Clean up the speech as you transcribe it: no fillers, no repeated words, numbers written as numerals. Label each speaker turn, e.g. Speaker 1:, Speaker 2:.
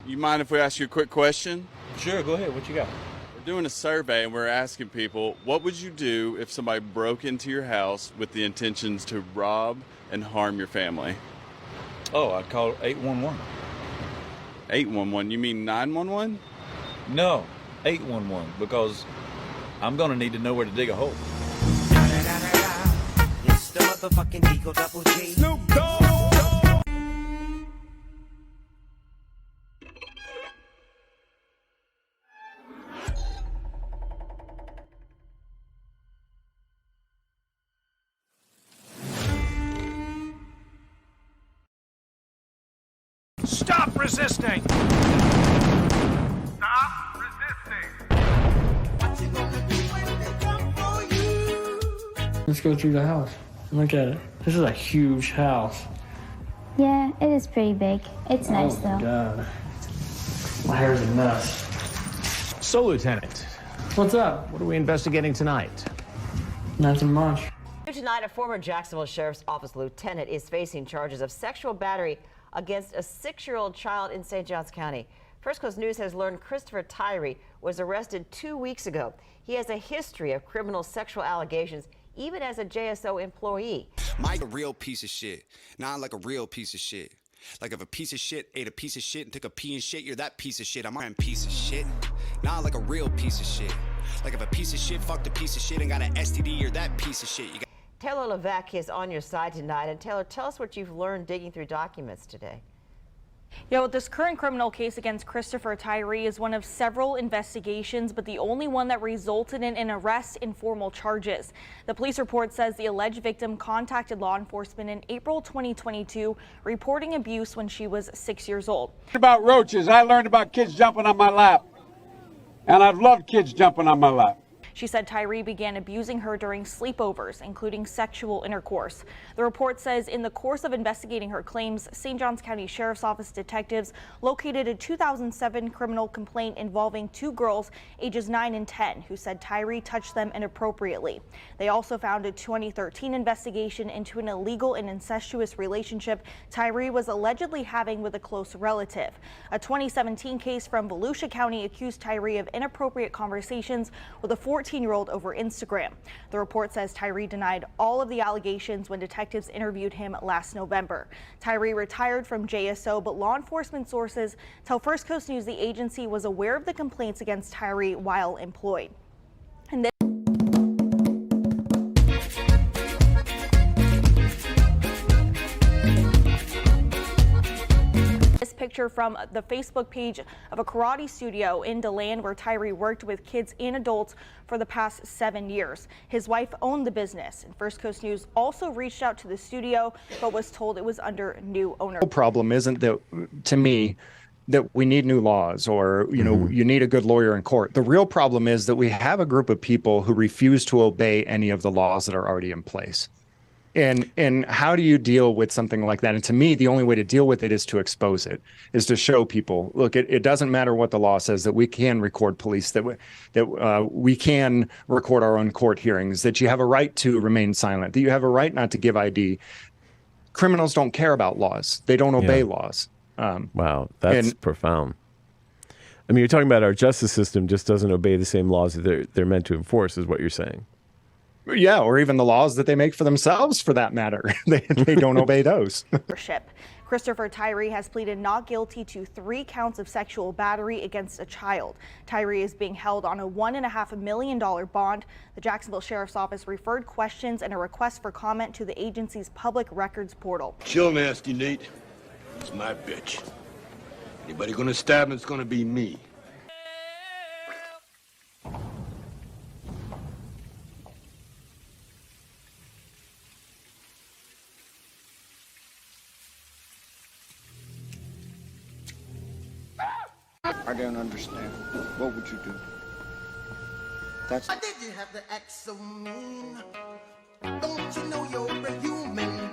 Speaker 1: You mind if we ask you a quick question?
Speaker 2: Sure, go ahead. What you got?
Speaker 1: We're doing a survey and we're asking people, what would you do if somebody broke into your house with the intentions to rob and harm your family?
Speaker 2: Oh, I'd call 811.
Speaker 1: 811? You mean 911?
Speaker 2: No, 811, because I'm going to need to know where to dig a hole.
Speaker 3: It's the motherfucking Eagle Double G.
Speaker 1: Snoop Dogg!
Speaker 4: Stop resisting! Stop resisting!
Speaker 3: What you gonna do when they come for you?
Speaker 5: Let's go through the house. Look at it. This is a huge house.
Speaker 6: Yeah, it is pretty big. It's nice
Speaker 5: Oh my
Speaker 6: though.
Speaker 5: God. My hair's a mess.
Speaker 4: So, Lieutenant,
Speaker 5: What's up?
Speaker 4: what are we investigating tonight?
Speaker 5: Nothing much.
Speaker 7: Tonight, a former Jacksonville Sheriff's Office lieutenant is facing charges of sexual battery against a 6-year-old child in St. Johns County. First Coast News has learned Christopher Tyree was arrested 2 weeks ago. He has a history of criminal sexual allegations, even as a JSO employee.
Speaker 8: Mike a real piece of shit. Not like a real piece of shit. Like if a piece of shit ate a piece of shit and took a pee and shit, you're that piece of shit. I'm a piece of shit. Not like a real piece of shit. Like if a piece of shit fucked a piece of shit and got an STD, you're that piece of shit.
Speaker 7: Taylor Levesque is on your side tonight. And Taylor, tell us what you've learned digging through documents today.
Speaker 9: Yeah, well, this current criminal case against Christopher Tyree is one of several investigations, but the only one that resulted in an arrest and formal charges. The police report says the alleged victim contacted law enforcement in April 2022, reporting abuse when she was 6 years old.
Speaker 10: About roaches, I learned about kids jumping on my lap, and I've loved kids jumping on my lap.
Speaker 9: She said Tyree began abusing her during sleepovers, including sexual intercourse. The report says in the course of investigating her claims, St. Johns County Sheriff's Office detectives located a 2007 criminal complaint involving 2 girls ages 9 and 10 who said Tyree touched them inappropriately. They also found a 2013 investigation into an illegal and incestuous relationship Tyree was allegedly having with a close relative. A 2017 case from Volusia County accused Tyree of inappropriate conversations with a 14-year-old over Instagram. The report says Tyree denied all of the allegations when detectives interviewed him last November. Tyree retired from JSO, but law enforcement sources tell First Coast News the agency was aware of the complaints against Tyree while employed. And picture from the Facebook page of a karate studio in DeLand where Tyree worked with kids and adults for the past 7 years. His wife owned the business, and First Coast News also reached out to the studio but was told it was under new ownership.
Speaker 11: The problem isn't that, to me, that we need new laws or, you know, you need a good lawyer in court. The real problem is that we have a group of people who refuse to obey any of the laws that are already in place. And how do you deal with something like that? And to me, the only way to deal with it is to expose it, is to show people, look, it doesn't matter what the law says, that we can record police, that we can record our own court hearings, that you have a right to remain silent, that you have a right not to give ID. Criminals don't care about laws. They don't obey laws.
Speaker 12: Wow, that's profound. I mean, you're talking about our justice system just doesn't obey the same laws that they're meant to enforce, is what you're saying.
Speaker 11: Yeah, or even the laws that they make for themselves, for that matter. They don't obey those.
Speaker 9: Christopher Tyree has pleaded not guilty to 3 counts of sexual battery against a child. Tyree is being held on a $1.5 million bond. The Jacksonville Sheriff's Office referred questions and a request for comment to the agency's public records portal.
Speaker 13: Chill, nasty Nate. It's my bitch. Anybody gonna stab him, it's gonna be me.
Speaker 14: I don't understand. What would you do?
Speaker 3: Why did you have to act so mean? Don't you know you're a human